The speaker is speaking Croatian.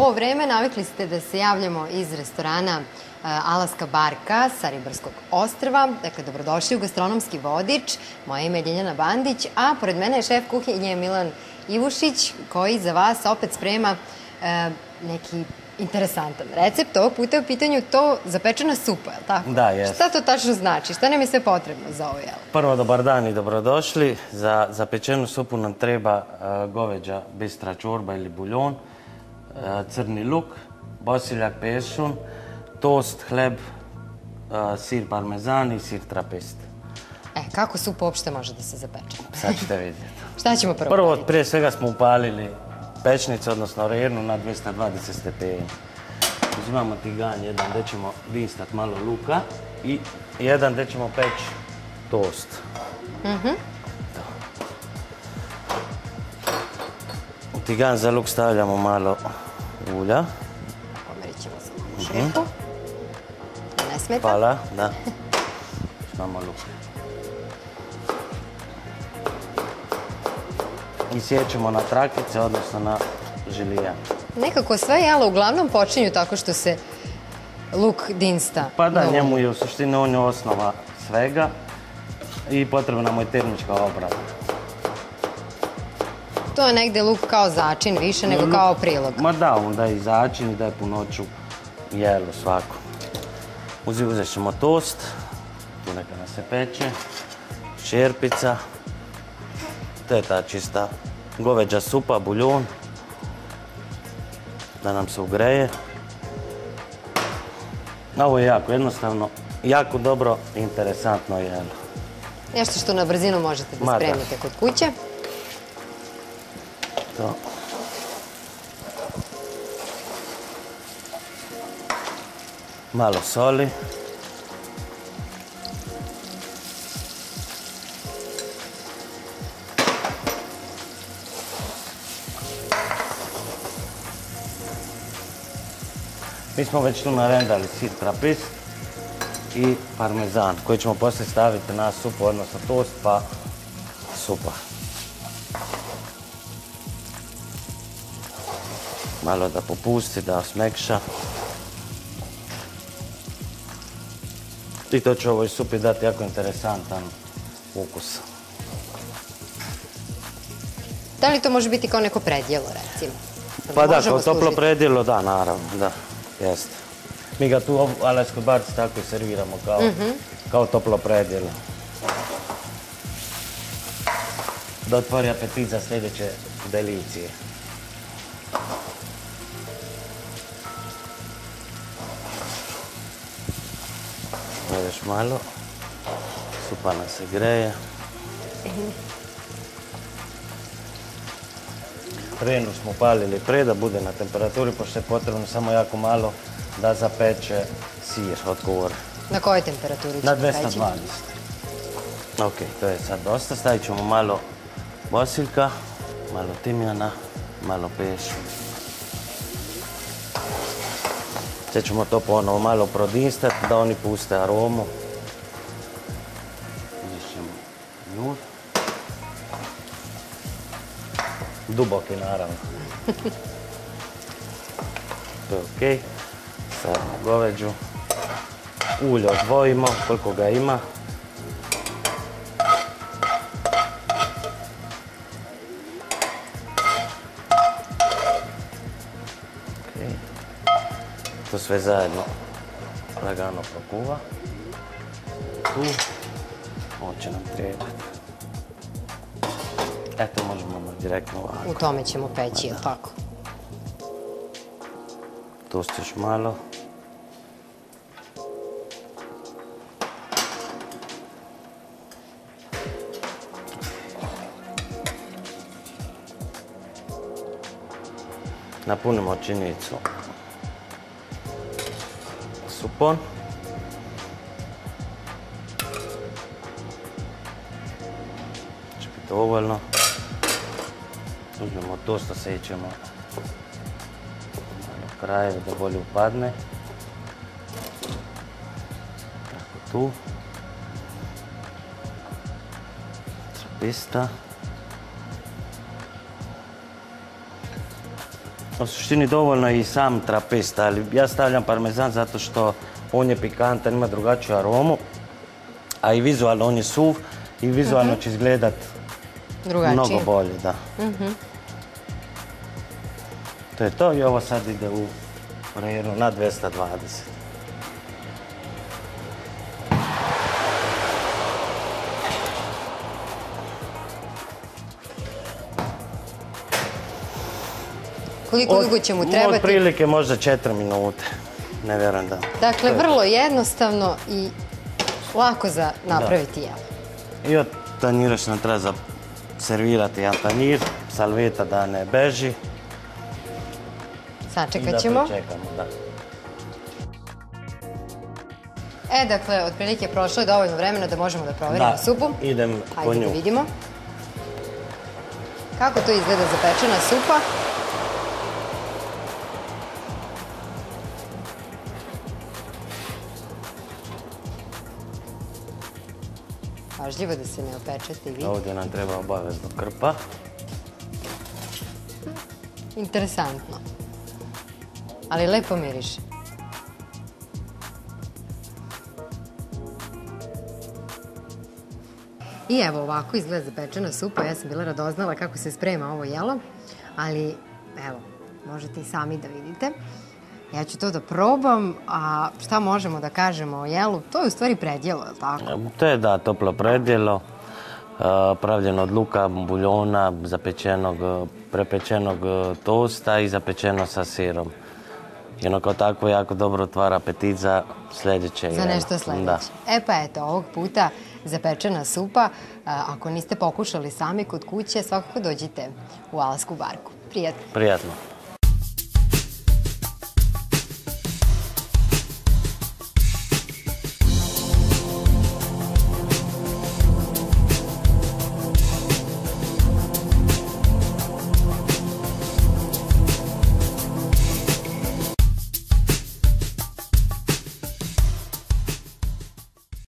ovo vreme navikli ste da se javljamo iz restorana Alaska Barka sa Ribarskog ostrva. Dakle, dobrodošli u Gastronomski vodič. Moje ime je Ljiljana Bandić, a pored mene je šef kuhinje Milan Ivušić, koji za vas opet sprema neki interesantan recept. Ovog puta je u pitanju to zapečena supa, je li tako? Da, jest. Šta to tačno znači? Šta nam je sve potrebno za ovo jelo? Prvo, dobar dan i dobrodošli. Za zapečenu supu nam treba goveđa bistra čorba ili buljon, crni luk, bosiljak, pešun, tost, hleb, sir parmezan i sir trapist. Kako supa uopšte može da se zapeče? Sad ćete vidjeti. Šta ćemo prvo Prvo, raditi? prije svega smo upalili pečnicu, odnosno rernu na 220 stepeni. Uzimamo tiganj jedan gdje ćemo distat malo luka i jedan gdje ćemo peći tost. U tiganj za luk stavljamo malo ulja. Pomerit ćemo se u šefu. Ne smeta. Hvala, da. Imamo luk. I sjećemo na trakice, odnosno na žilije. Nekako sve jela uglavnom počinju tako što se luk dinsta. Pa da, njemu je u suštini on je osnova svega i potrebna nam je termička obrada. To je negde luk kao začin više nego kao prilog. Ma da, on daje i začin i daje punoću jelu svako. Uzet ćemo tost, tu neka nas se peče, šerpica, to je ta čista goveđa supa, buljon, da nam se ugreje. Ovo je jako jednostavno, jako dobro i interesantno jelo. Nešto što na brzinu možete da Ma da. spremite kod kuće. To. Malo soli. Mi smo već tu narendali sir trapist i parmezan koji ćemo poslije staviti na supu, odnosno tost pa supa. Malo da popusti, da osmekša. I to će ovoj supi dati jako interesantan ukus. Da li to može biti kao neko predjelo, recimo? Pa da, Možemo kao toplo služiti? predjelo, da, naravno, da, jeste. Mi ga tu u Alaskoj Barci tako i serviramo kao toplo predjelo. Da otvori apetit za sljedeće delicije. Još malo. Supa nam se greje. Renu smo palili pre da bude na temperaturi, pošto je potrebno samo jako malo da zapeče sir od kore. Na kojoj temperaturi Na ćemo peći? 220. Ok, to je sad dosta. Stavit ćemo malo bosiljka, malo timjana, malo pešun. Sad ćemo to ponovo malo prodinstati da oni puste aromu. Uzet ćemo njuh. Duboki, naravno. To je ok. Sad goveđu. Ulje odvojimo koliko ga ima. Ok. To sve zajedno lagano prokuva. Tu. Ovo će nam trebati. Eto, možemo direktno ovako. U tome ćemo peći, ili tako? Tost još malo. Napunimo činjenicu supom. Će biti dovoljno. Uzmemo tost, osjećamo malo krajeve da bolje upadne. Tako tu. Trapista. U suštini dovoljno je i sam trapist, ali ja stavljam parmezan zato što on je pikantan, ima drugačiju aromu, a i vizualno on je suv i vizualno će izgledat mnogo bolje, da. To je to i ovo sad ide u rejonu na 220. Koliko dugo će mu trebati? Otprilike možda 4 minute. Ne vjerujem da. Dakle, vrlo jednostavno i lako za napraviti jelo. I od tanjira što nam treba servirati jedan tanjir, salveta da ne beži. Sačekat ćemo. I da pričekamo, da. Dakle, otprilike prošlo je dovoljno vremena da možemo da proverimo supu. Da, idem po nju. Ajde da vidimo. Kako to izgleda zapečena supa? Pažljivo da se ne opečete i vidi. Ovdje nam treba obavezno krpa. Interesantno. Ali lepo miriše. I evo ovako izgleda zapečena supa. Ja sam bila radoznala kako se sprema ovo jelo. Ali evo, možete i sami da vidite. Ja ću to da probam, a šta možemo da kažemo o jelu? To je u stvari predjelo, je li tako? To je, da, toplo predjelo, pravljeno od luka, buljona, prepečenog tosta i zapečeno sa sirom. I ono kao takvo jako dobro otvara apetit za sljedeće jelo. Za nešto sljedeće. Pa eto, ovog puta zapečena supa. Ako niste pokušali sami kod kuće, svakako dođite u Alasku barku. Prijatno. Prijatno.